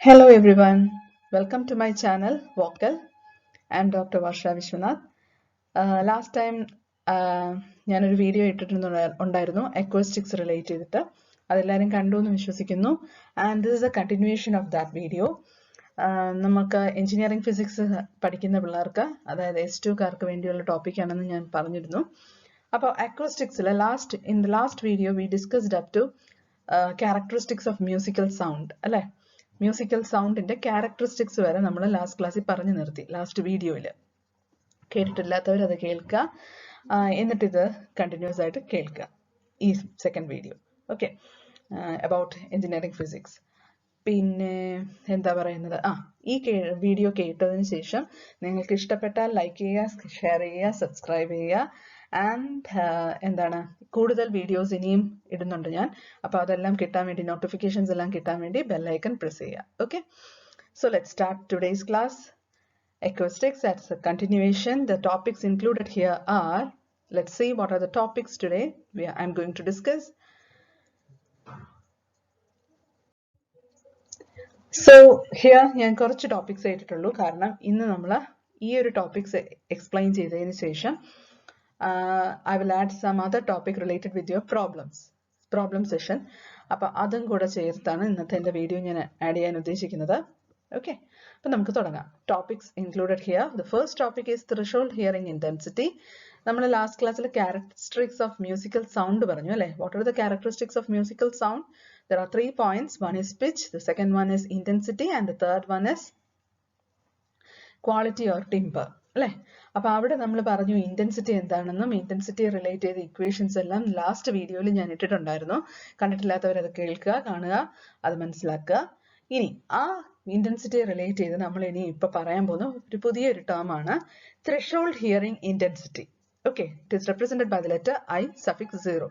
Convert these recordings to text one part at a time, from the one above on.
Hello everyone, welcome to my channel Vocal. I am Dr. Varsha Vishwanath. Last time ഞാനൊരു video ഇട്ടിട്ടുണ്ടായിരുന്നു acoustics relate ചെയ്തിട്ട് അതെല്ലാവരും കണ്ടു എന്ന് വിശ്വസിക്കുന്നു. And this is a continuation of that video. നമുക്ക് engineering physics പഠിക്കുന്ന പിള്ളേർക്ക് അതായത് S2കാർക്ക് വേണ്ടിയുള്ള ടോപ്പിക് ആണെന്ന് ഞാൻ പറഞ്ഞിരുന്നു. അപ്പോൾ acousticsലെ in the last video we discussed up to characteristics of musical sound അല്ലേ? മ്യൂസിക്കൽ സൗണ്ടിന്റെ ക്യാരക്ടറിസ്റ്റിക്സ് വരെ നമ്മൾ ലാസ്റ്റ് ക്ലാസ്സിൽ പറഞ്ഞു നിർത്തി ലാസ്റ്റ് വീഡിയോയിൽ. കേട്ടിട്ടില്ലാത്തവർ അത് കേൾക്കുക, എന്നിട്ട് ഇത് കണ്ടിന്യൂസ് ആയിട്ട് കേൾക്കുക ഈ second video. Okay, about engineering physics. പിന്നെ എന്താ പറയുന്നത്, ഈ വീഡിയോ കേട്ടതിന് ശേഷം നിങ്ങൾക്ക് ഇഷ്ടപ്പെട്ടാൽ ലൈക്ക് ചെയ്യുക, ഷെയർ ചെയ്യുക, സബ്സ്ക്രൈബ് ചെയ്യുക. ആൻഡ് എന്താണ്, കൂടുതൽ വീഡിയോസ് ഇനിയും ഇടുന്നുണ്ട് ഞാൻ. അപ്പോൾ അതെല്ലാം കിട്ടാൻ വേണ്ടി, നോട്ടിഫിക്കേഷൻസ് എല്ലാം കിട്ടാൻ വേണ്ടി ബെല്ലൈക്കൺ പ്രസ് ചെയ്യുക. Okay, so let start today's class. Acoustics, that's a continuation. The topics included here are, let's see what are the topics today I'm going to discuss. So here ഞാൻ കുറച്ച് topics ആയിട്ടുള്ളൂ, കാരണം ഇന്ന് നമ്മൾ ഈ ഒരു topics explain ചെയ്തതിന് ശേഷം I will add some other topic related with your problem session. അപ്പോൾ അതും കൂടെ ചേർത്താണ് ഇന്നത്തെ എൻ്റെ വീഡിയോ ഞാൻ ആഡ് ചെയ്യാൻ ഉദ്ദേശിക്കുന്നത്. Okay, അപ്പോൾ നമുക്ക് തുടങ്ങാം. Topics included here. The first topic is threshold hearing intensity. നമ്മൾ ലാസ്റ്റ് ക്ലാസ്സിൽ characteristics of musical sound പറഞ്ഞു അല്ലേ? What are the characteristics of musical sound? There are 3 points. One is pitch, the second one is intensity, and the third one is quality or timbre. അല്ലേ? അപ്പോൾ അവിടെ നമ്മൾ പറഞ്ഞു intensity എന്താണെന്നും intensity relate ചെയ്ത equations എല്ലാം ലാസ്റ്റ് വീഡിയോയിൽ ഞാൻ ഇട്ടിട്ടുണ്ടായിരുന്നു. കണ്ടിട്ടില്ലാത്തവർ അത് കേൾക്കുക, കാണുക, അത് മനസ്സിലാക്കുക. ഇനി ആ ഇന്റൻസിറ്റി റിലേറ്റ് ചെയ്ത് നമ്മൾ ഇനി ഇപ്പൊ പറയാൻ പോകുന്ന ഒരു പുതിയൊരു ടേം ആണ് threshold hearing intensity. Okay, it is represented by the letter I suffix 0.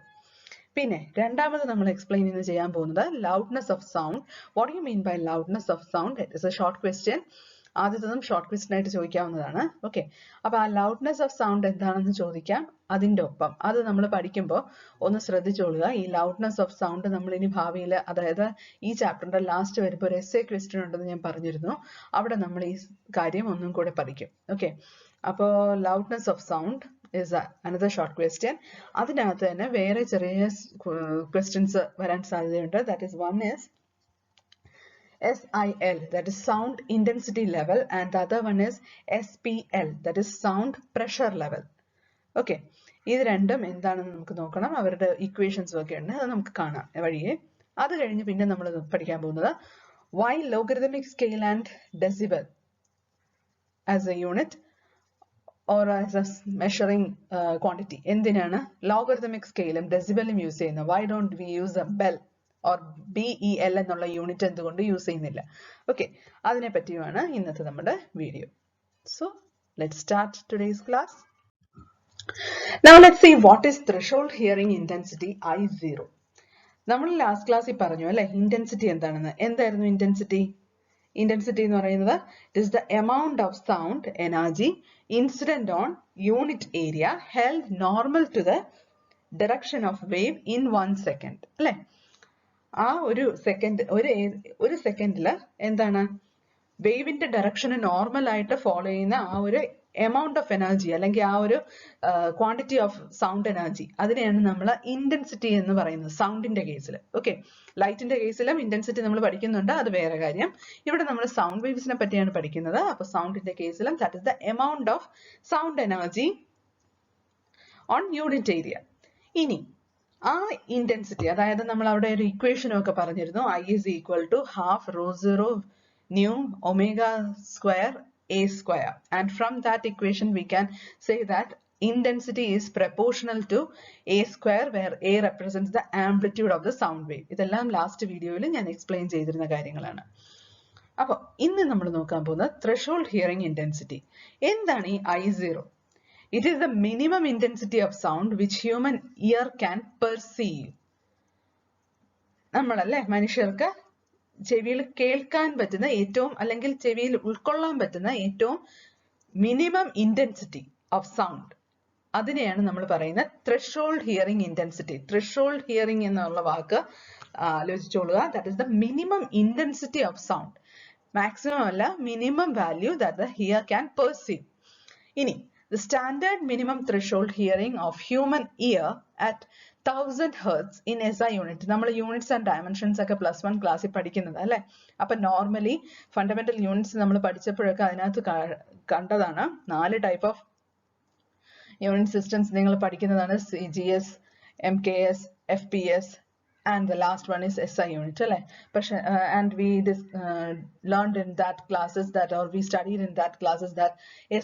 പിന്നെ രണ്ടാമത് നമ്മൾ എക്സ്പ്ലെയിൻ ചെയ്യാൻ പോകുന്നത് loudness of sound. What you mean by loudness of sound? It is a short question. ആദ്യത്തതും ഷോർട്ട് ക്വസ്റ്റ്യൻ ആയിട്ട് ചോദിക്കാവുന്നതാണ്. Okay, അപ്പൊ ആ ലൗഡ്നെസ് ഓഫ് സൗണ്ട് എന്താണെന്ന് ചോദിക്കാം. അതിൻ്റെ ഒപ്പം അത് നമ്മൾ പഠിക്കുമ്പോൾ ഒന്ന് ശ്രദ്ധിച്ചോളുക. ഈ ലൗഡ്നെസ് ഓഫ് സൗണ്ട് നമ്മൾ ഇനി ഭാവിയിൽ, അതായത് ഈ ചാപ്റ്ററിന്റെ ലാസ്റ്റ് വരുമ്പോൾ ഒരു എസ്സേ ക്വസ്റ്റ്യൻ ഉണ്ടെന്ന് ഞാൻ പറഞ്ഞിരുന്നു. അവിടെ നമ്മൾ ഈ കാര്യം ഒന്നും കൂടെ പഠിക്കും. ഓക്കെ, അപ്പോൾ loudness of sound is another short question. അതിനകത്ത് തന്നെ വേറെ ചെറിയ ക്വസ്റ്റ്യൻസ് വരാൻ സാധ്യതയുണ്ട്. That is, one is SIL, that is sound intensity level, and the other one is SPL, that is sound pressure level. Okay, ഇത് രണ്ടും എന്താണെന്ന് നമുക്ക് നോക്കണം. അവരുടെ ഇക്വേഷൻസ് ഒക്കെ ഉണ്ട്, അത് നമുക്ക് കാണാം വഴിയെ. അത് കഴിഞ്ഞ് പിന്നെ നമ്മൾ പഠിക്കാൻ പോകുന്നത് why logarithmic scale and decibel as a unit or as a measuring quantity. എന്തിനാണ് ലോഗരിതമിക് സ്കെയിലും ഡെസിബലും യൂസ് ചെയ്യുന്നത്? why don't we use a bell or BEL എന്നുള്ള യൂണിറ്റ് എന്തുകൊണ്ട് യൂസ് ചെയ്യുന്നില്ല? ഓക്കെ, അതിനെ പറ്റിയുമാണ് ഇന്നത്തെ നമ്മുടെ video. So let's start today's class. Now let's see what is threshold hearing intensity I0. നമ്മൾ last ക്ലാസ്സിൽ പറഞ്ഞു അല്ലെ ഇന്റൻസിറ്റി എന്താണെന്ന്. എന്തായിരുന്നു ഇന്റൻസിറ്റി? Intensity എന്ന് പറയുന്നത് it is the amount of sound energy incident on unit area held normal to the direction of wave in 1 second. അല്ലേ? ആ ഒരു സെക്കൻഡിൽ എന്താണ് വേവിന്റെ ഡയറക്ഷന് നോർമൽ ആയിട്ട് ഫോളോ ചെയ്യുന്ന ആ ഒരു എമൗണ്ട് ഓഫ് എനർജി അല്ലെങ്കിൽ ആ ഒരു ക്വാണ്ടിറ്റി ഓഫ് സൗണ്ട് എനർജി, അതിനെയാണ് നമ്മൾ ഇന്റൻസിറ്റി എന്ന് പറയുന്നത് സൗണ്ടിന്റെ കേസിൽ. ഓക്കെ, ലൈറ്റിന്റെ കേസിലും ഇന്റൻസിറ്റി നമ്മൾ പഠിക്കുന്നുണ്ട്, അത് വേറെ കാര്യം. ഇവിടെ നമ്മൾ സൗണ്ട് വേവ്സിനെ പറ്റിയാണ് പഠിക്കുന്നത്. അപ്പൊ സൗണ്ടിന്റെ കേസിലും that is the amount of sound energy on unit area. ഇനി ആ ഇന്റൻസിറ്റി, അതായത് നമ്മൾ അവിടെ ഒരു ഇക്വേഷനും ഒക്കെ പറഞ്ഞിരുന്നു. I is equal to half rho 0 nu omega square a square, and from that equation we can say that intensity is proportional to a square, where a represents the amplitude of the sound wave. ഇതെല്ലാം last വീഡിയോയിൽ ഞാൻ explain ചെയ്തിരുന്ന കാര്യങ്ങളാണ്. അപ്പോൾ ഇന്ന് നമ്മൾ നോക്കാൻ പോകുന്നത് ത്രെഷോൾഡ് ഹിയറിംഗ് ഇന്റൻസിറ്റി. എന്താണ് ഈ I0? It is the minimum intensity of sound which human ear can perceive. നമ്മളല്ലേ മനുഷ്യർക്ക് ചെവിയിൽ കേൾക്കാൻ പറ്റുന്ന ഏറ്റവും, അല്ലെങ്കിൽ ചെവിയിൽ ഉൾക്കൊള്ളാൻ പറ്റുന്ന ഏറ്റവും മിനിമം ഇന്റൻസിറ്റി ഓഫ് സൗണ്ട്, അതിനെയാണ് നമ്മൾ പറയുന്നത് threshold hearing intensity. Threshold hearing എന്നുള്ള വാക്ക് that is the minimum intensity of sound. Maximum alla, minimum value that the ear can perceive. Ini, the standard minimum threshold hearing of human ear at 1000 hertz in SI unit. നമ്മൾ units and dimensions ഒക്കെ +1 ക്ലാസ്സിൽ പഠിക്കുന്നത് അല്ലേ? അപ്പൊ normally fundamental units നമ്മൾ പഠിച്ചപ്പോഴൊക്കെ അതിനകത്ത് കണ്ടതാണ് 4 type of unit systems നിങ്ങൾ പഠിക്കുന്നതാണ്. GS, MKS, FPS, and the last one is SI unit. And we learned in that classes that, or we studied in that classes that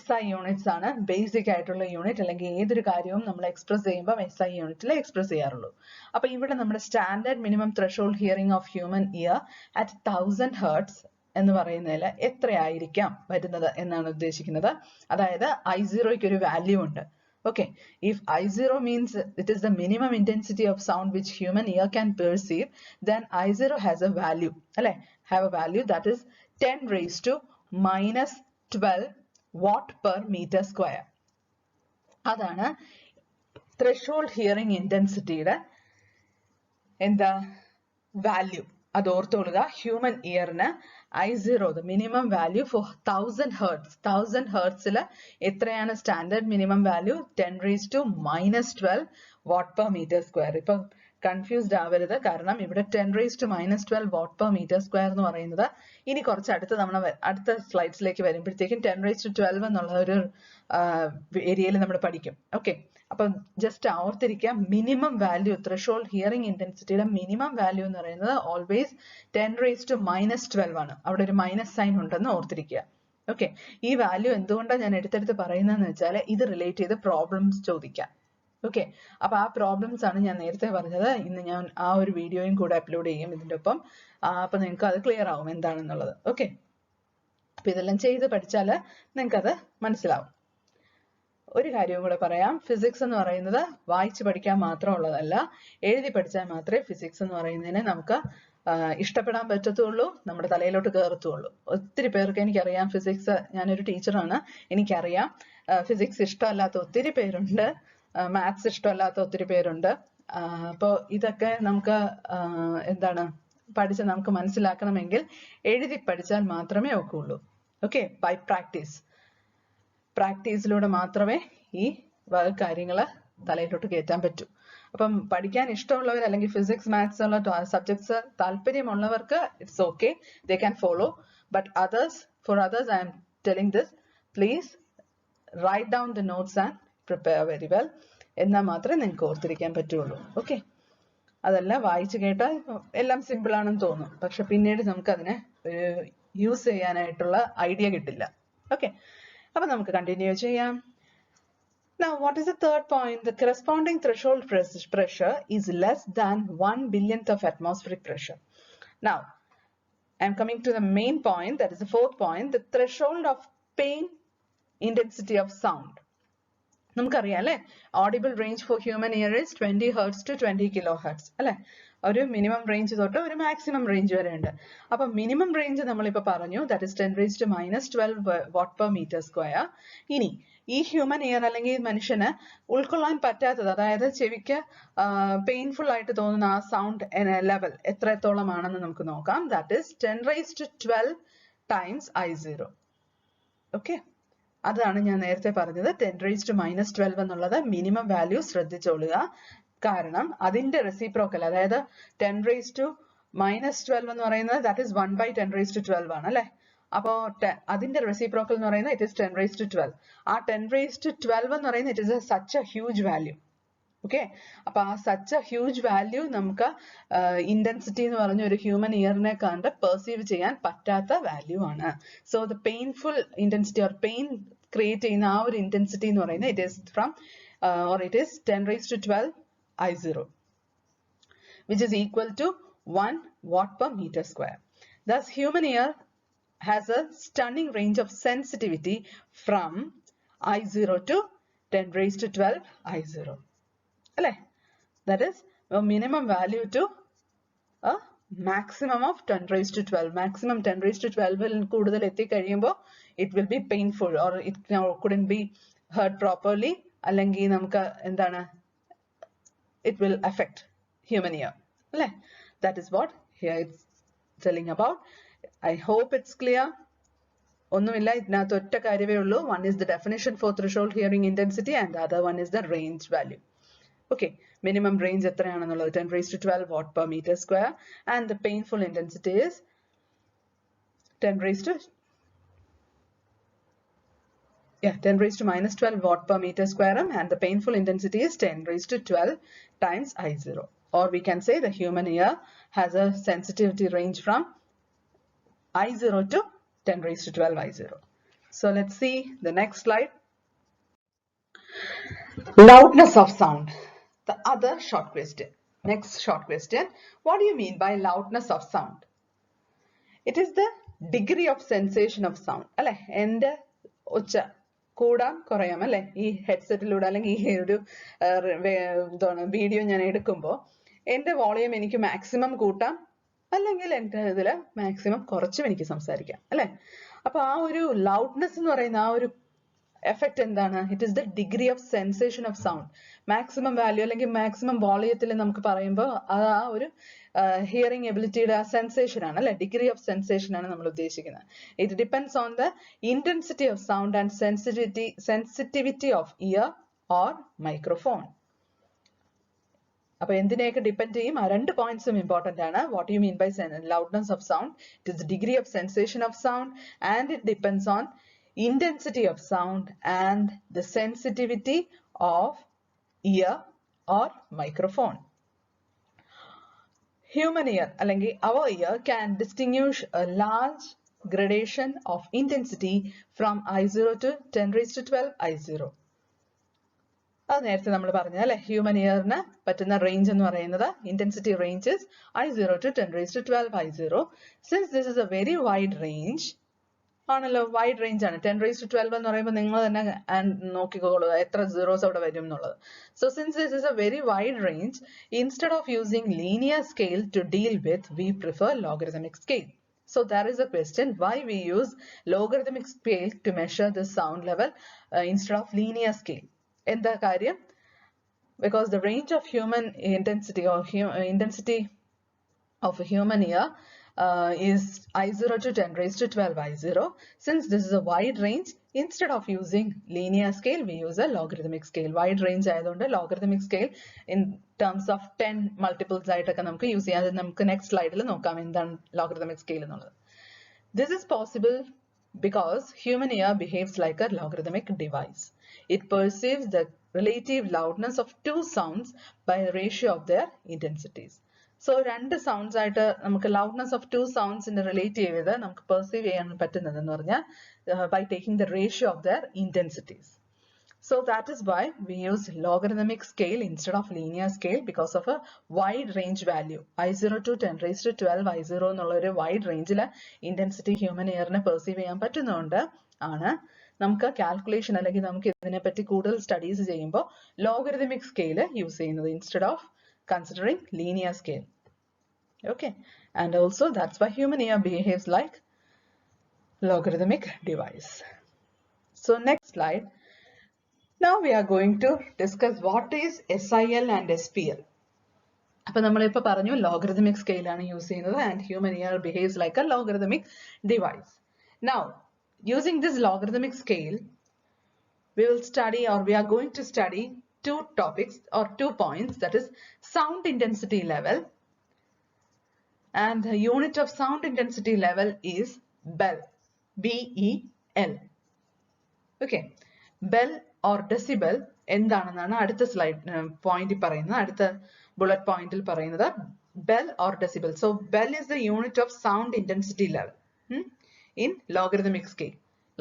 SI units are basic ആയിട്ടുള്ള unit, അല്ലെങ്കിൽ ഏതൊരു കാര്യവും നമ്മൾ express ചെയ്യുമ്പോൾ SI യൂണിറ്റിൽ express ചെയ്യാറുള്ളൂ. അപ്പോൾ ഇവിടെ നമ്മുടെ standard minimum threshold hearing of human year at 1000 hertz എന്ന് പറയുന്നതിൽ എത്രയായിരിക്കാം വരുന്നത് എന്നാണ് ഉദ്ദേശിക്കുന്നത്. അതായത് I0യ്ക്ക് ഒരു വാല്യൂ ഉണ്ട്. Okay, if I0 means it is the minimum intensity of sound which human ear can perceive, then I0 has a value, have a value that is 10 raised to minus 12 watt per meter square. Adana threshold hearing intensity in the value. അതോർത്തോളുക, human ഇയറിന് I0, the minimum value for 1000 hertz. 1000 hertzൽ എത്രയാണ് standard minimum value? 10 raised to minus 12 watt per meter square. ഇപ്പം confused ആവരുത്, കാരണം ഇവിടെ 10 raised to minus 12 watt per meter square എന്ന് പറയുന്നത് ഇനി കുറച്ച് അടുത്ത സ്ലൈഡ്സിലേക്ക് വരുമ്പോഴത്തേക്കും 10 raised to 12 എന്നുള്ള ഒരു ഏരിയയിൽ നമ്മൾ പഠിക്കും. ഓക്കെ, അപ്പം ജസ്റ്റ് ഓർത്തിരിക്കുക, മിനിമം വാല്യൂ ത്രെഷോൾഡ് ഹിയറിംഗ് ഇന്റൻസിറ്റിയുടെ മിനിമം വാല്യൂ എന്ന് പറയുന്നത് ഓൾവേസ് 10 raised to minus 12 ആണ്. അവിടെ ഒരു മൈനസ് സൈൻ ഉണ്ടെന്ന് ഓർത്തിരിക്കുക. ഓക്കെ, ഈ വാല്യൂ എന്തുകൊണ്ടാണ് ഞാൻ എടുത്തെടുത്ത് പറയുന്നതെന്ന് വെച്ചാൽ ഇത് റിലേറ്റ് ചെയ്ത് പ്രോബ്ലംസ് ചോദിക്കാം. ഓക്കെ, അപ്പൊ ആ പ്രോബ്ലംസ് ആണ് ഞാൻ നേരത്തെ പറഞ്ഞത്. ഇന്ന് ഞാൻ ആ ഒരു വീഡിയോയും കൂടെ അപ്ലോഡ് ചെയ്യും ഇതിന്റെ ഒപ്പം. അപ്പൊ നിങ്ങൾക്ക് അത് ക്ലിയർ ആവും എന്താണെന്നുള്ളത്. ഓക്കെ, അപ്പൊ ഇതെല്ലാം ചെയ്ത് പഠിച്ചാൽ നിങ്ങൾക്ക് അത് മനസ്സിലാവും. ഒരു കാര്യവും കൂടെ പറയാം, ഫിസിക്സ് എന്ന് പറയുന്നത് വായിച്ച് പഠിക്കാൻ മാത്രമുള്ളതല്ല, എഴുതി പഠിച്ചാൽ മാത്രമേ ഫിസിക്സ് എന്ന് പറയുന്നതിനെ നമുക്ക് ഇഷ്ടപ്പെടാൻ പറ്റത്തുള്ളൂ, നമ്മുടെ തലയിലോട്ട് കയറത്തുള്ളൂ. ഒത്തിരി പേർക്ക് എനിക്കറിയാം, ഫിസിക്സ്, ഞാനൊരു ടീച്ചറാണ്, എനിക്കറിയാം ഫിസിക്സ് ഇഷ്ടമല്ലാത്ത ഒത്തിരി പേരുണ്ട്, മാത്സ് ഇഷ്ടമല്ലാത്ത ഒത്തിരി പേരുണ്ട്. അപ്പോൾ ഇതൊക്കെ നമുക്ക് പഠിച്ച് നമുക്ക് മനസ്സിലാക്കണമെങ്കിൽ എഴുതി പഠിച്ചാൽ മാത്രമേ ഒക്കുള്ളൂ. ഓക്കെ, ബൈ പ്രാക്ടീസിലൂടെ മാത്രമേ ഈ വക കാര്യങ്ങൾ തലയിലോട്ട് കയറ്റാൻ പറ്റൂ. അപ്പം പഠിക്കാൻ ഇഷ്ടമുള്ളവർ അല്ലെങ്കിൽ ഫിസിക്സ് മാത്സ് ഉള്ള സബ്ജക്ട്സ് താല്പര്യമുള്ളവർക്ക് it's okay, they can follow. But for others I am telling this, please write down the notes and prepare very well. എന്നാൽ മാത്രമേ നിങ്ങൾക്ക് ഓർത്തിരിക്കാൻ പറ്റുള്ളൂ. ഓക്കെ, അതല്ല വായിച്ചു കേട്ടാൽ എല്ലാം സിമ്പിൾ ആണെന്ന് തോന്നും, പക്ഷെ പിന്നീട് നമുക്ക് അതിനെ യൂസ് ചെയ്യാനായിട്ടുള്ള ഐഡിയ കിട്ടില്ല. ഓക്കെ, അപ്പൊ നമുക്ക് കണ്ടിന്യൂ ചെയ്യാം. Now, what is the third point? The corresponding threshold pressure is less than 1 billionth of atmospheric pressure. Now, I am coming to the main point, that is the fourth point, the threshold of pain intensity of sound. നമുക്കറിയാം അല്ലെ, audible range for human year is 20 hertz to 20 kilohertz അല്ലെ. ഒരു minimum range തൊട്ട് ഒരു maximum range വരെ ഉണ്ട്. അപ്പൊ minimum range നമ്മളിപ്പോ പറഞ്ഞു, that is 10 raised to minus 12 watt per meter square. ഇനി ഈ ഹ്യൂമൻ ഇയർ അല്ലെങ്കിൽ മനുഷ്യന് ഉൾക്കൊള്ളാൻ പറ്റാത്തത്, അതായത് ചെവിക്ക് പെയിൻഫുൾ ആയിട്ട് തോന്നുന്ന ആ സൗണ്ട് ലെവൽ എത്രത്തോളമാണെന്ന് നമുക്ക് നോക്കാം. That is 10 raised to 12 times I0. Okay, അതാണ് ഞാൻ നേരത്തെ പറഞ്ഞത്. 10 raised to minus 12 എന്നുള്ളത് മിനിമം വാല്യൂ ശ്രദ്ധിച്ചോളുക, കാരണം അതിന്റെ റെസിപ്രോക്കൽ, അതായത് 10 raised to minus 12 എന്ന് പറയുന്നത് that is 1 by 10 raised to 12 ആണ് അല്ലെ. അപ്പോ അതിന്റെ റെസിപ്രോക്കൽ എന്ന് പറയുന്നത് ഇറ്റ് ഇസ് 10 raised to 12. ആ 10 raised to 12 എന്ന് പറയുന്നത് it is such A huge value. Okay, അപ്പൊ ആ സച്ച് എ ഹ്യൂജ് വാല്യൂ നമുക്ക് ഇന്റൻസിറ്റി എന്ന് പറഞ്ഞ ഒരു ഹ്യൂമൻ ഇയറിനെ കണ്ട് പെർസീവ് ചെയ്യാൻ പറ്റാത്ത വാല്യൂ ആണ്. So the painful intensity or pain create ചെയ്യുന്ന ആ ഒരു ഇന്റൻസിറ്റി എന്ന് പറയുന്നത് it is from or it is 10 raised to 12 I0, which is equal to 1 watt per meter square. Thus, human ear has a stunning range of sensitivity from I0 to 10 raised to 12 I0. That is a minimum value to a maximum of 10 raised to 12. Maximum 10 raised to 12 will കൂടുതൽ എത്തിക്കഴിയുമ്പോൾ it will be painful or it couldn't be heard properly. അല്ലെങ്കിൽ നമുക്ക് എന്താണ്, it will affect human ear. That is what here it's telling about. I hope it's clear. ഒന്നുമില്ല, ഇതിനകത്ത് ഒറ്റ കാര്യമേ ഉള്ളൂ. One is the definition for threshold hearing intensity and the other one is the range value. Okay, minimum range എത്രയാണെന്നുള്ളത് 10 raised to 12 watt per meter square and the painful intensity is 10 raised to minus 12 watt per meter square and the painful intensity is 10 raised to 12 times I0. Or we can say the human ear has a sensitivity range from I0 to 10 raised to 12 I0. So let's see the next slide. Loudness of sound. The other short question. Next short question. What do you mean by loudness of sound? It is the degree of sensation of sound. അല്ലെ, എൻ്റെ ഒച്ച കൂടാം കുറയാം അല്ലെ, ഈ ഹെഡ്സെറ്റിലൂടെ അല്ലെങ്കിൽ ഈ ഒരു video ഞാൻ എടുക്കുമ്പോൾ എൻ്റെ വോളിയം എനിക്ക് മാക്സിമം കൂട്ടാം, അല്ലെങ്കിൽ എൻ്റെ ഇതിൽ മാക്സിമം കുറച്ചും എനിക്ക് സംസാരിക്കാം അല്ലെ. അപ്പൊ ആ ഒരു ലൗഡ്നെസ് എന്ന് പറയുന്ന ആ ഒരു എഫക്റ്റ് എന്താണ്? It is the degree of sensation of sound. Maximum value അല്ലെങ്കിൽ മാക്സിമം വോളിയത്തിൽ നമുക്ക് പറയുമ്പോൾ ആ ഒരു ഹിയറിംഗ് എബിലിറ്റിയുടെ ആ സെൻസേഷൻ ആണ് അല്ലെ, ഡിഗ്രി ഓഫ് സെൻസേഷൻ ആണ് നമ്മൾ ഉദ്ദേശിക്കുന്നത്. It depends on the intensity of sound and sensitivity of ear or microphone. അപ്പൊ എന്തിനെയൊക്കെ ഡിപ്പെൻഡ് ചെയ്യും? ആ രണ്ട് പോയിന്റ്സും ഇമ്പോർട്ടന്റ് ആണ്. What you mean by loudness of sound? It is the degree of sensation of sound and it depends on intensity of sound and the sensitivity of ear or microphone. Human ear അല്ലെങ്കിൽ our ear can distinguish a large gradation of intensity from I0 to 10 raised to 12 I0. അത് നേരത്തെ നമ്മൾ പറഞ്ഞു അല്ലെ, human ഇയറിന് പറ്റുന്ന range എന്ന് പറയുന്നത് intensity ranges I0 to 10 raised to 12 I0. Since this is a very wide range ആണല്ലോ, wide range ആണ്. 10 raised to 12 എന്ന് പറയുമ്പോൾ നിങ്ങൾ തന്നെ നോക്കിക്കോളൂ എത്ര സീറോസ് അവിടെ വരും എന്നുള്ളത്. So since this is a very wide range, instead of using linear scale to deal with, we prefer logarithmic scale. So there is a question, why we use logarithmic scale to measure the sound level instead of linear scale? എന്താ കാര്യം? Because the range of human intensity or intensity of a human ear is I0 to 10 raised to 12 I0. Since this is a wide range, instead of using linear scale, we use a logarithmic scale. Wide range ആയതുകൊണ്ട് logarithmic scale in terms of 10 multiples ആയിട്ടൊക്കെ നമുക്ക് use ചെയ്യാം. അത് നമുക്ക് next സ്ലൈഡിൽ നോക്കാം എന്താണ് logarithmic scale എന്നുള്ളത്. This is possible because human ear behaves like a logarithmic device. It perceives the relative loudness of two sounds by a ratio of their intensities. So രണ്ട് സൗണ്ട്സ് ആയിട്ട് നമുക്ക് loudness of two sounds relate ചെയ്ത് നമുക്ക് perceive ചെയ്യാൻ പറ്റുന്നത് എന്ന് പറഞ്ഞാൽ by taking the ratio of their intensities. So that is why we use logarithmic scale instead of linear scale, because of a wide range value. I0 to 10 raised to 12 I0 എന്നുള്ള ഒരു wide റേഞ്ചിൽ intensity human ഇയറിനെ perceive ചെയ്യാൻ പറ്റുന്നതുകൊണ്ട് ആണ് നമുക്ക് calculation അല്ലെങ്കിൽ നമുക്ക് ഇതിനെപ്പറ്റി കൂടുതൽ സ്റ്റഡീസ് ചെയ്യുമ്പോൾ ലോഗരിതമിക് സ്കെയിൽ യൂസ് ചെയ്യുന്നത് instead of considering linear scale. Okay, and also that's why human ear behaves like logarithmic device. So next slide. Now we are going to discuss what is SIL and SPL. അപ്പോൾ നമ്മളിപ്പോൾ പറഞ്ഞു logarithmic scale ആണ് use ചെയ്യുന്നത് and human ear behaves like a logarithmic device. Now using this logarithmic scale we will study, or we are going to study, two topics or 2 points, that is sound intensity level, and the unit of sound intensity level is bell, B-E-L. Okay, bell or decibel എന്താണെന്നാണ് അടുത്ത slide പോയിന്റിൽ പറയുന്നത്, അടുത്ത bullet പോയിന്റിൽ പറയുന്നത് bell or decibel. So bell is the unit of sound intensity level in logarithmic scale.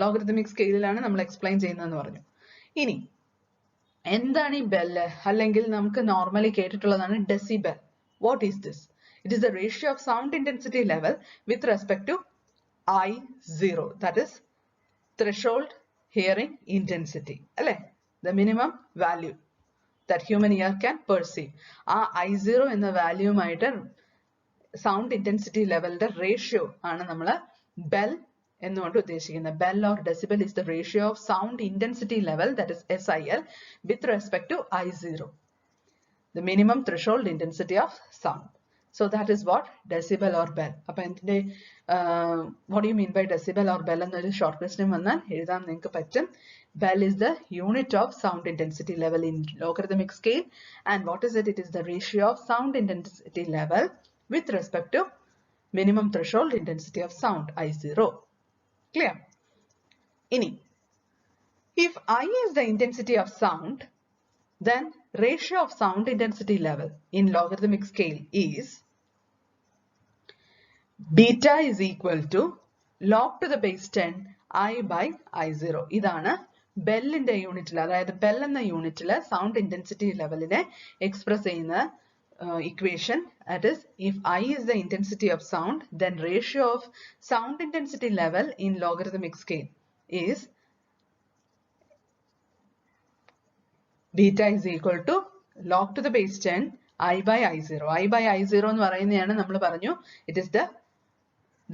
Logarithmic സ്കെയിലാണ് നമ്മൾ explain ചെയ്യുന്നതെന്ന് പറഞ്ഞു. ഇനി എന്താണ് ഈ ബെല്ല്, അല്ലെങ്കിൽ നമുക്ക് നോർമലി കേട്ടിട്ടുള്ളതാണ് decibel. What is this? It is the ratio of sound intensity level with respect to I0, that is threshold hearing intensity, alle, the minimum value that human ear can perceive. I0 എന്ന വാല്യൂമായിട്ട് sound intensity level ratio ആണ് നമ്മൾ bell എന്നുകൊണ്ട് ഉദ്ദേശിക്കുന്നത്. Bell or decibel is the ratio of sound intensity level, that is SIL, with respect to I0, the minimum threshold intensity of sound. So that is what decibel or bell. What do you mean by decibel or bell? And short question bell is the unit of sound intensity level in logarithmic scale. And what is it? It is the ratio of sound intensity level with respect to minimum threshold intensity of sound, I0. Clear? Ini. If I is the intensity of sound, then ratio of sound intensity level in logarithmic scale is beta is equal to log to the base 10 I by I0. ഇതാണ് ബെല്ലിന്റെ യൂണിറ്റിൽ, അതായത് bell എന്ന യൂണിറ്റിൽ sound intensity ലെവലിനെ express ചെയ്യുന്ന equation. That is, if I is the intensity of sound, then ratio of sound intensity level in logarithmic scale is beta is equal to log to the base 10 I by I0. I by I0 എന്ന് പറയുന്നതാണ് നമ്മൾ പറഞ്ഞു. It is the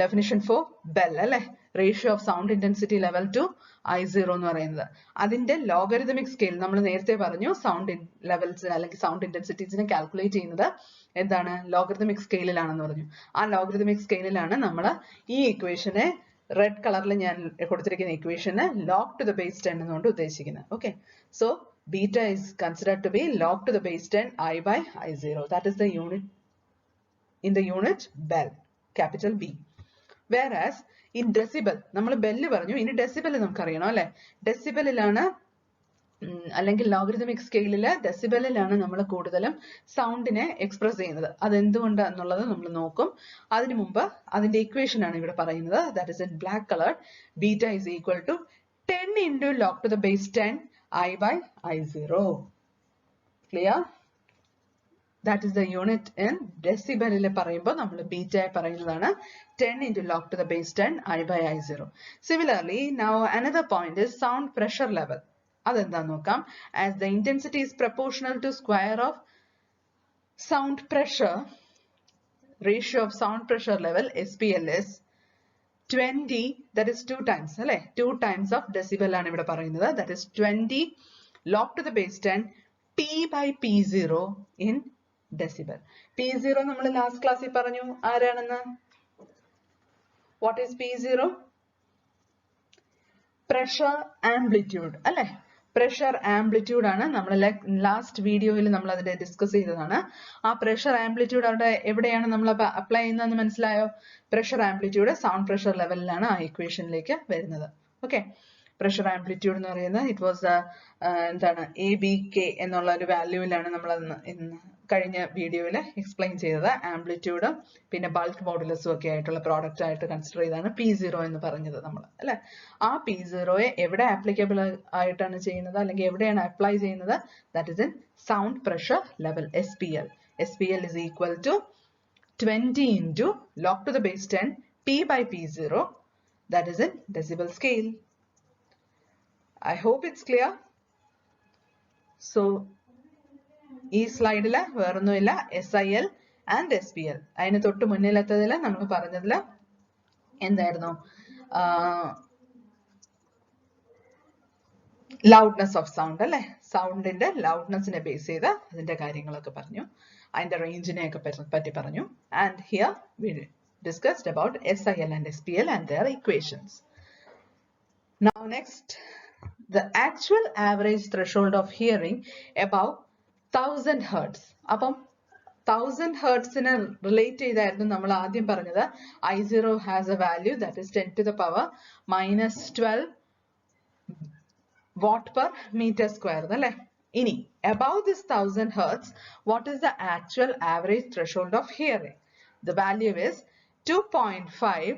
definition for bell, അല്ലേ? Ratio of sound intensity level to I0 എന്ന് പറയുന്നത്. അതിന്റെ logarithmic scale നമ്മൾ നേരത്തെ പറഞ്ഞു sound levels അല്ലെങ്കിൽ sound intensities കാൽക്കുലേറ്റ് ചെയ്യുന്നത് എന്താണ്? logarithmic സ്കെയിലിലാണെന്ന് പറഞ്ഞു. ആ logarithmic സ്കെയിലിലാണ് നമ്മൾ ഈ ഇക്വേഷനെ റെഡ് കളറിൽ ഞാൻ കൊടുത്തിരിക്കുന്ന ഇക്വേഷനെ log to the base 10 എന്നുകൊണ്ട് ഉദ്ദേശിക്കുന്നത്. Okay, so beta is considered to be log to the base 10 I by I0. That is the unit in the unit bell, capital B. Whereas in decibel, നമ്മൾ bell പറഞ്ഞു, ഇനി decibel നമുക്കറിയണം അല്ലെ? ഡെസിബലിലാണ് അല്ലെങ്കിൽ logarithmic സ്കെയിലില് ഡെസിബലിലാണ് നമ്മൾ കൂടുതലും സൗണ്ടിനെ express ചെയ്യുന്നത്. അതെന്തുകൊണ്ട് എന്നുള്ളത് നമ്മൾ നോക്കും. അതിനു മുമ്പ് അതിന്റെ ഇക്വേഷൻ ആണ് ഇവിടെ പറയുന്നത്. That is in black colour. Beta is equal to 10 into log to the base 10 I by I0. Clear? That is the unit in decibel. പറയുമ്പോൾ നമ്മൾ ബീറ്റ പറയുന്നതാണ് 10 into log to the base 10 I by I0. Similarly, now another point is sound pressure level. അതെന്താന്ന് നോക്കാം. As the intensity is proportional to square of sound pressure, ratio of sound pressure level SPL is 20, that is 2 times, അല്ലെ? 2 times of decibel ആണ് ഇവിടെ പറയുന്നത്. That is 20 log to the base 10 P by P0 in decibel. P0 നമ്മൾ last ക്ലാസ്സിൽ പറഞ്ഞു ആരാണെന്ന്. What is P0? Pressure amplitude, അല്ലെ? Pressure amplitude ആണ്. നമ്മൾ ലാസ്റ്റ് വീഡിയോയിൽ നമ്മൾ അതിനെ ഡിസ്കസ് ചെയ്തതാണ്. ആ പ്രഷർ ആംപ്ലിറ്റ്യൂഡ് അവിടെ എവിടെയാണ് നമ്മൾ അപ്ലൈ ചെയ്യുന്നതെന്ന് മനസ്സിലായോ? പ്രഷർ ആംപ്ലിറ്റ്യൂഡ് സൗണ്ട് പ്രഷർ ലെവലിലാണ് ആ ഇക്വേഷനിലേക്ക് വരുന്നത്. ഓക്കെ, പ്രഷർ ആംപ്ലിറ്റ്യൂഡ് എന്ന് പറയുന്നത് ഇറ്റ് വാസ് എന്താണ് ABK എന്നുള്ള ഒരു വാല്യൂവിലാണ് നമ്മൾ കഴിഞ്ഞ വീഡിയോയിൽ എക്സ്പ്ലെയിൻ ചെയ്തത്. ആംപ്ലിറ്റ്യൂഡും പിന്നെ ബൾക്ക് മോഡുലസും ഒക്കെ ആയിട്ടുള്ള പ്രോഡക്റ്റ് ആയിട്ട് കൺസിഡർ ചെയ്താണ് P0 എന്ന് പറഞ്ഞത് നമ്മൾ, അല്ലെ? ആ P0യെ എവിടെ ആപ്ലിക്കബിൾ ആയിട്ടാണ് ചെയ്യുന്നത് അല്ലെങ്കിൽ എവിടെയാണ് അപ്ലൈ ചെയ്യുന്നത്? That is in sound pressure level SPL. SPL is equal to 20 into log to the base 10 P by P0. That is in decibel scale. I hope it's clear. So ഈ സ്ലൈഡിൽ വേറൊന്നുമില്ല, SIL and SPL. അതിന് തൊട്ട് മുന്നിലെത്തതിൽ നമ്മൾ പറഞ്ഞതിൽ എന്തായിരുന്നു? Loudness of sound, അല്ലെ? സൗണ്ടിന്റെ ലൗഡ്നെസ്സിനെ base ചെയ്ത് അതിന്റെ കാര്യങ്ങളൊക്കെ പറഞ്ഞു, അതിന്റെ റേഞ്ചിനെ ഒക്കെ പറ്റി പറഞ്ഞു. And here we discussed about SIL and SPL and their equations. Now next, the actual average threshold of hearing above 1000 hertz. അപ്പം 1000 hertzനെ റിലേറ്റ് ചെയ്തായിരുന്നു നമ്മൾ ആദ്യം പറഞ്ഞത്. I0 has a value that is 10 to the power minus 12 watt per meter square, അല്ലേ? ഇനി above this 1000 hertz, what is the actual average threshold of hearing? The value is 2.5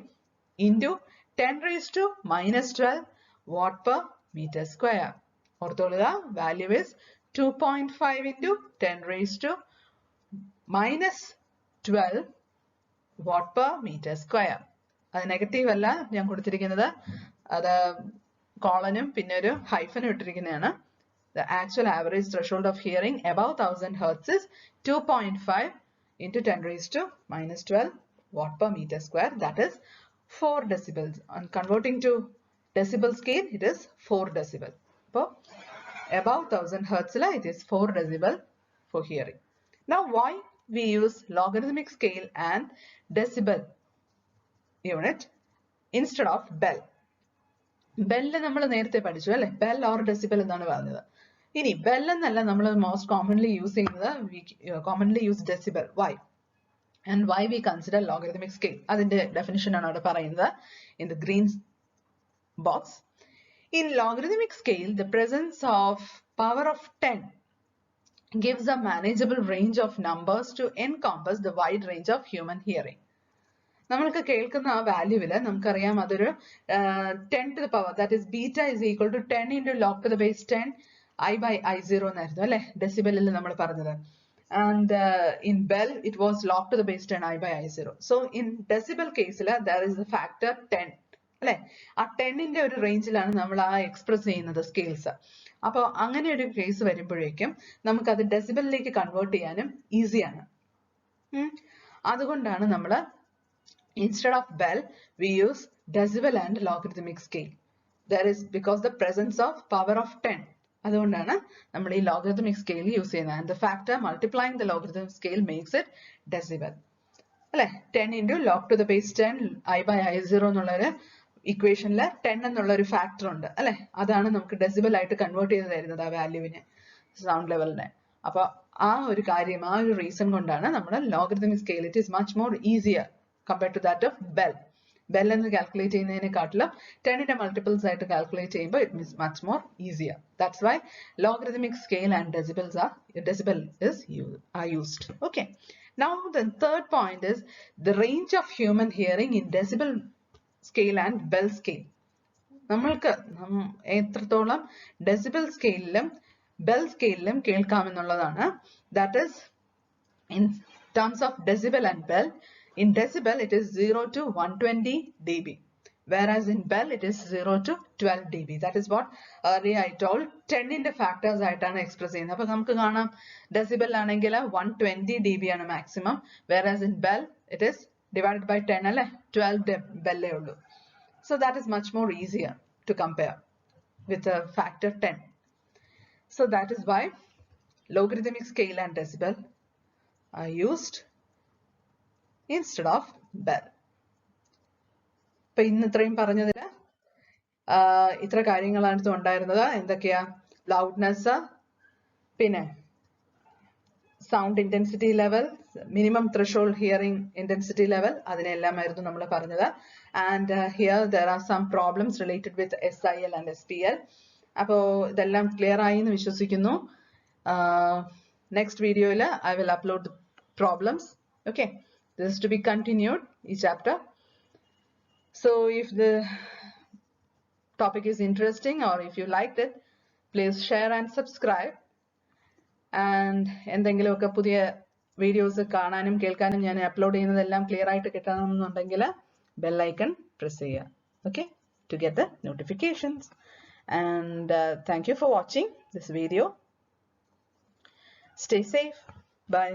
into 10 raised to minus 12 watt per meter square. ഓർത്തോളുക, value is 2.5 into 10 raised to minus 12 watt per meter square. അത് negative അല്ല ഞാൻ കൊടുത്തിരിക്കുന്നത്, അത് കോളനും പിന്നെ ഒരു ഹൈഫനും ഇട്ടിരിക്കുന്നതാണ്. The actual average threshold of hearing above 1000 hertz is 2.5 into 10 raised to minus 12 watt per meter square. That is 4 decibels. On converting to decibel scale, it is 4 decibel. So above 1000 hertz it is 4 decibel for hearing. Now why we use logarithmic scale and decibel unit instead of bell. Bell നമ്മൾ നേരത്തെ പഠിച്ചു അല്ലേ? Bell or decibel എന്നാണ് പറഞ്ഞത്. ഇനി bell എന്നല്ല നമ്മൾ most commonly use ചെയ്യുന്നത്, we commonly use decibel. Why? And why we consider logarithmic scale? അതിന്റെ definition ആണ് അവിടെ പറയുന്നത് in the green box. In logarithmic scale, the presence of power of 10 gives a manageable range of numbers to encompass the wide range of human hearing. നമ്മൾക്ക് കേൾക്കുന്ന ആ വാല്യൂവിൽ നമുക്കറിയാം അതൊരു 10 to the power, that is beta is equal to 10 into log to the base 10 I by I0 എന്നായിരുന്നു അല്ലേ ഡെസിബലിൽ നമ്മൾ പറഞ്ഞത്. And in bell it was log to the base 10 I by I0. So in decibel കേസിൽ there is the factor 10 അല്ലെ? ആ 10ന്റെ ഒരു റേഞ്ചിലാണ് നമ്മൾ ആ എക്സ്പ്രസ് ചെയ്യുന്നത് സ്കെയിൽസ്. അപ്പോൾ അങ്ങനെ ഒരു കേസ് വരുമ്പോഴേക്കും നമുക്കത് ഡെസിബലിലേക്ക് കൺവേർട്ട് ചെയ്യാനും ഈസിയാണ്. അതുകൊണ്ടാണ് നമ്മൾ instead of bell we use decibel and logarithmic scale. There is because the presence of power of 10. അതുകൊണ്ടാണ് നമ്മൾ ഈ logarithmic scale യൂസ് ചെയ്യുന്നത്. And the factor multiplying the logarithmic scale makes it decibel. അല്ലെ? 10 into log to the base 10 I by I0 എന്നുള്ളൊരു ഇക്വേഷനിൽ 10 എന്നുള്ള ഒരു factor ഉണ്ട് അല്ലെ? അതാണ് നമുക്ക് ഡെസിബൽ ആയിട്ട് കൺവേർട്ട് ചെയ്ത് തരുന്നത് ആ വാല്യൂവിനെ, സൗണ്ട് ലെവലിനെ. അപ്പൊ ആ ഒരു കാര്യം, ആ ഒരു റീസൺ കൊണ്ടാണ് നമ്മൾ logarithmic scale it is much more easier compared to that of bell. Bell എന്ന് കാൽക്കുലേറ്റ് ചെയ്യുന്നതിനെക്കാട്ടിലും 10ന്റെ മൾട്ടിപ്പിൾസ് ആയിട്ട് കാൽക്കുലേറ്റ് ചെയ്യുമ്പോൾ it is much more easier. That's why logarithmic scale and decibel are used. Okay. Now the third point is the range of human hearing in decibel scale and bell scale. നമ്മൾക്ക് എത്രത്തോളം decibel സ്കെയിലിലും bell സ്കെയിലിലും കേൾക്കാമെന്നുള്ളതാണ്. That is in terms of decibel and bell. In decibel it is 0 to 120 dB, whereas in bell it is 0 to 12 dB. That is what earlier I told. 10ന്റെ factors ആയിട്ടാണ് express ചെയ്യുന്നത്. അപ്പോൾ നമുക്ക് കാണാം decibel ആണെങ്കിൽ 120 dB ആണ് maximum, whereas in bell it is divided by 10 അല്ലേ, 12 bell ഉള്ളൂ. So that is much more easier to compare with a factor 10. So that is why logarithmic scale and decibel are used instead of bell. ഇപ്പൊ ഇന്ന് ഇത്രയും പറഞ്ഞതിൽ ഇത്ര കാര്യങ്ങളാണ് ഉണ്ടായിരുന്നത്. എന്തൊക്കെയാ? ലൗഡ്നെസ്, പിന്നെ sound intensity level, minimum threshold hearing intensity level, അതിനെല്ലാമായിരുന്നു നമ്മൾ പറഞ്ഞത്. And here there are some problems related with SIL and SPL. അപ്പോൾ ഇതെല്ലാം ക്ലിയർ ആയി എന്ന് വിശ്വസിക്കുന്നു. നെക്സ്റ്റ് വീഡിയോയിൽ I will upload the problems. Okay. This is to be continued, each chapter. So if the topic is interesting or if you liked it, please share and subscribe. And എന്തെങ്കിലുമൊക്കെ പുതിയ videos കാണാനും കേൾക്കാനും ഞാൻ upload ചെയ്യുന്നതെല്ലാം clear ആയിട്ട് കിട്ടണമെന്നുണ്ടെങ്കിൽ bell icon press ചെയ്യുക. Okay, to get the notifications. And thank you for watching this video. Stay safe. Bye.